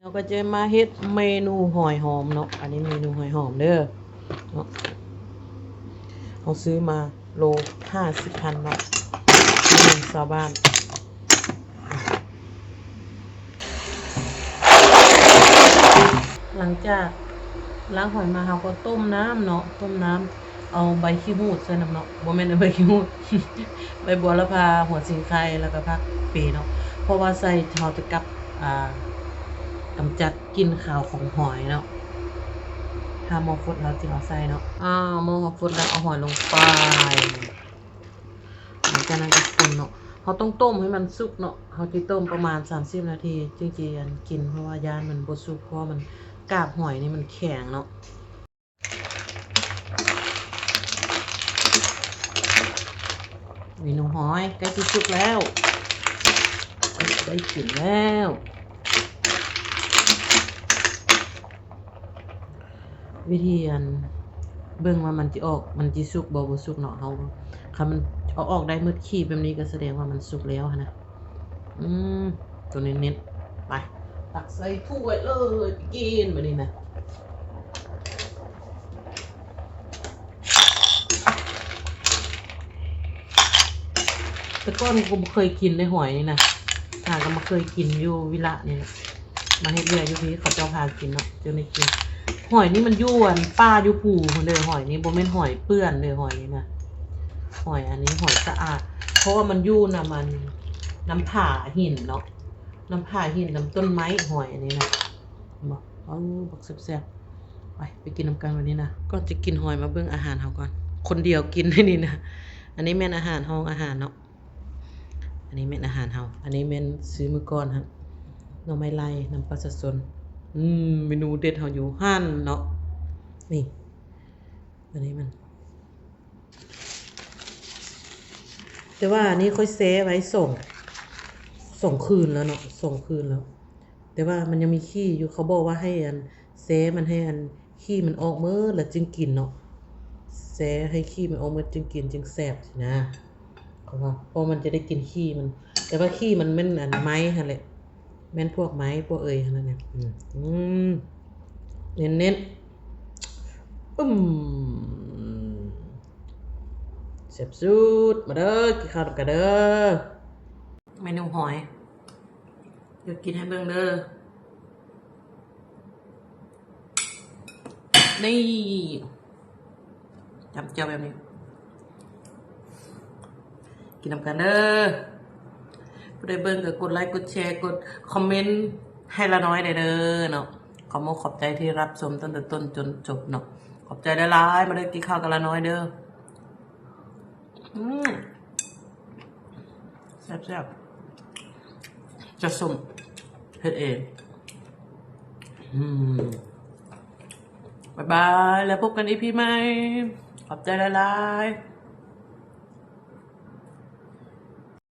เราก็จะมาเฮ็ดเมนูหอยหอมเนาะอันนี้เมนูหอยหอมเด้อเนาะเขาซื้อมาโล50,000เนาะที่เมืองชาวบ้านหลังจากล้างหอยมาเราก็ต้มน้ำเนาะต้มน้ำเอาใบขี้หูดใส่น้ำเนาะบ่แม่นใบขี้หูด ใบบัวละพาหัวสิงไคแล้วก็ผักปีเนาะเพราะว่าใส่เราจะกับกำจัดกลิ่นขาวของหอยเนาะถ้าหม้อฟุดเราจึงเอาใส่เนาะหม้อฟุดแล้วเอาหอยลงไปหลังจากนั้นก็คนเนาะเขาต้องต้มให้มันสุกเนาะเขาจะต้มประมาณ30 นาทีจึงจะกินเพราะว่าย่านมันบ่สุกเพราะมันกาบหอยนี่มันแข็งเนาะเมนูหอยใกล้จะสุกแล้วได้กลิ่นแล้ววิธีเบิ่งว่ามันจะออกมันจะสุกบ่สุกเนาะเขาคันมันเอาออกได้มืดขี้แบบนี้ก็แสดงว่ามันสุกแล้วนะตัวเน้นๆไปตักใส่ถ้วยเลยกินแบบนี้นะแต่ก่อนกูไม่เคยกินในหอยนี่นะก็มาเคยกินอยู่วิระนี่นะมาให้เรียอยู่พี่เขาเจ้าพากินเนาะเจ้าไม่กินหอยนี่มันย่วนป้าอยู่ผูเลยหอยนี่บ่แม่นหอยเปื้อนเลยหอยนี่นะหอยอันนี้หอยสะอาดเพราะว่ามันยู่นะมันน้ำผ่าหินเนาะน้ำผ่าหินน้ำต้นไม้หอยอันนี้นะบอกบอกแซ่บๆไปกินน้ำกันวันนี้นะก็จะกินหอยมาเบิ่งอาหารเขาก่อนคนเดียวกินได้นี่นะอันนี้แม่นอาหารห้องอาหารเนาะอันนี้แม่นอาหารเฮาอันนี้แม่นซื้อมื้อก่อนครับหน่อไม้ไล่น้ำปลาสะสนเมนูเด็ดเฮาอยู่หั่นเนาะนี่อันนี้มันแต่ว่าอันนี้ค่อยเซฟไว้ส่งคืนแล้วเนาะส่งคืนแล้วแต่ว่ามันยังมีขี้อยู่เขาบอกว่าให้เซฟมันให้ขี้มันออกมื้อแล้วจึงกินเนาะเซฟให้ขี้มันออกมื้อจึงกินจึงแซ่บสินะเขาว่าเพราะมันจะได้กินขี้มันแต่ว่าขี้มันแม่นไม้หั่นแหละแม่นพวกไม้พวกนั่นแหละเน้นแซ่บสุดมาเด้อกินข้าวกันเด้อเมนูหอยเดี๋ยวกินให้เบิ่งเด้อนี่จำเจียวแบบนี้กินน้ำกันเด้อผู้ใดเบิ่งก็กดไลค์กดแชร์กดคอมเมนต์ให้ละน้อยเด้อเนาะขอบใจที่รับชมตั้งแต่ต้นจนจบเนาะขอบใจหลายๆมาได้กินข้าวกันละน้อยเด้อแซ่บๆจะสุ่มเฮ็ดเองบ๊ายบายแล้วพบกันอีพีใหม่ขอบใจหลายๆ